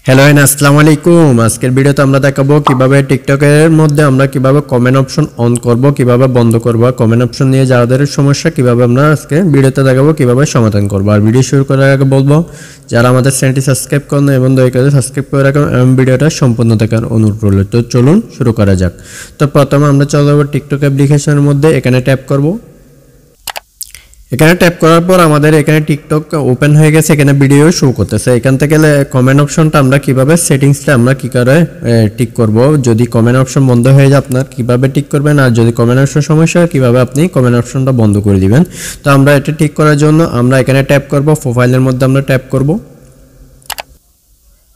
Hello আসসালামু আলাইকুম। আজকের ভিডিওতে আমরা দেখাবো কিভাবে টিকটকের মধ্যে আমরা কিভাবে কমেন্ট অপশন অন করব, কিভাবে বন্ধ করব, কমেন্ট অপশন নিয়ে যাদের সমস্যা কিভাবে আমরা আজকে ভিডিওতে দেখাবো কিভাবে সমাধান করব। আর ভিডিও শুরু করার আগে বলবো যারা আমাদের চ্যানেলটি সাবস্ক্রাইব করেন এবং দয়া করে সাবস্ক্রাইব করে রাখুন এবং ভিডিওটা সম্পূর্ণ দেখার অনুরোধ রইল। তো চলুন শুরু করা যাক। তো প্রথমে আমরা চলে যাব টিকটক অ্যাপ্লিকেশনের মধ্যে, এখানে ট্যাপ করব। এখানে ট্যাপ করার পর আমাদের এখানে টিকটক ওপেন হয়ে গেছে, এখানে ভিডিও শো করতেছে। এখান থেকে কমেন্ট অপশনটা আমরা কিভাবে সেটিংসটা আমরা কি করে টিক করব, যদি কমেন্ট অপশন বন্ধ হয়ে যায় আপনার কিভাবে টিক করবেন, আর যদি কমেন্ট অপশন সমস্যা হয় কিভাবে আপনি কমেন্ট অপশনটা বন্ধ করে দিবেন। তো আমরা এটা ঠিক করার জন্য আমরা এখানে ট্যাপ করব, প্রোফাইলের মধ্যে আমরা ট্যাপ করব।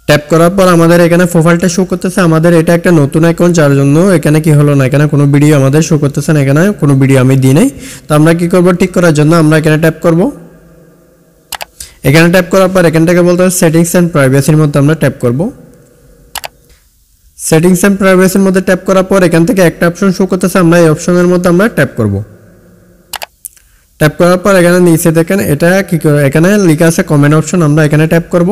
ট্যাপ করার পর আমাদের এখানে প্রোফাইলটা শো করতেছে। আমাদের এটা একটা নতুন অ্যাকাউন্ট, যার জন্য এখানে কি হলো না, এখানে কোনো ভিডিও আমাদের শো করতেছে না, এখানে কোনো ভিডিও আমি দিই নাই। তো আমরা কি করব, ঠিক করার জন্য আমরা এখানে ট্যাপ করব। এখানে ট্যাপ করার পর এখান থেকে বলতে হবে সেটিংস অ্যান্ড প্রাইভেসির মধ্যে আমরা ট্যাপ করব। সেটিংস অ্যান্ড প্রাইভেসির মধ্যে ট্যাপ করার পর এখান থেকে একটা অপশন শো করতেছে, আমরা এই অপশনের মধ্যে আমরা ট্যাপ করব। ট্যাপ করার পর এখানে নিচে দেখেন এটা কি করে, এখানে লেখা আছে কমেন্ট অপশন, আমরা এখানে ট্যাপ করব।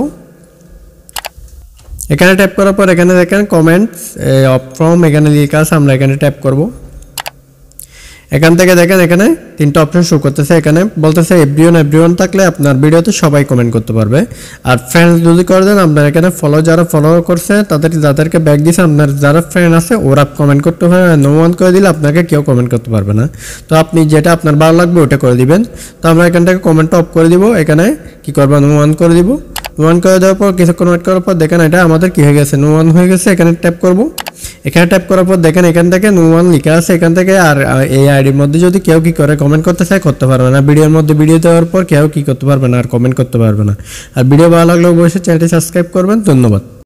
এখানে ট্যাপ করার পর এখানে দেখেন কমেন্টস অফ ফ্রম এখানে লেখা আছে, আমরা এখানে ট্যাপ করব। এখান থেকে দেখেন এখানে তিনটা অপশন শো করতেছে, এখানে বলতেছে এভরিওয়ান থাকলে আপনার ভিডিওতে সবাই কমেন্ট করতে পারবে। আর ফ্রেন্ডস যদি করে দেন আপনার এখানে যারা ফলো করছে যাদেরকে ব্যাক দিয়েছে, আপনার যারা ফ্রেন্ড আছে ওরা কমেন্ট করতে হবে, নো ওয়ান করে দিলে আপনাকে কেউ কমেন্ট করতে পারবে না। তো আপনি যেটা আপনার ভালো লাগবে ওটা করে দিবেন। তো আমরা এখান থেকে কমেন্টটা অফ করে দিব, এখানে কি করবো নো ওয়ান করে দিব। নো ওয়ান করে দেওয়ার পর কিছুক্ষণ ওয়েট করার পর দেখেন এটা আমাদের কি হয়ে গেছে, নো ওয়ান হয়ে গেছে। এখানে ট্যাপ করব। এখানে ট্যাপ করার পর দেখেন এখান থেকে নো ওয়ান লেখা আছে এখান থেকে। আর এই আইডির মধ্যে যদি কেউ কি করে কমেন্ট করতে চায় করতে পারবে না, ভিডিওর মধ্যে ভিডিও দেওয়ার পর কেউ কি করতে পারবে না, আর কমেন্ট করতে পারবে না। আর ভিডিও ভালো লাগলে অবশ্যই চ্যানেলটি সাবস্ক্রাইব করবেন। ধন্যবাদ।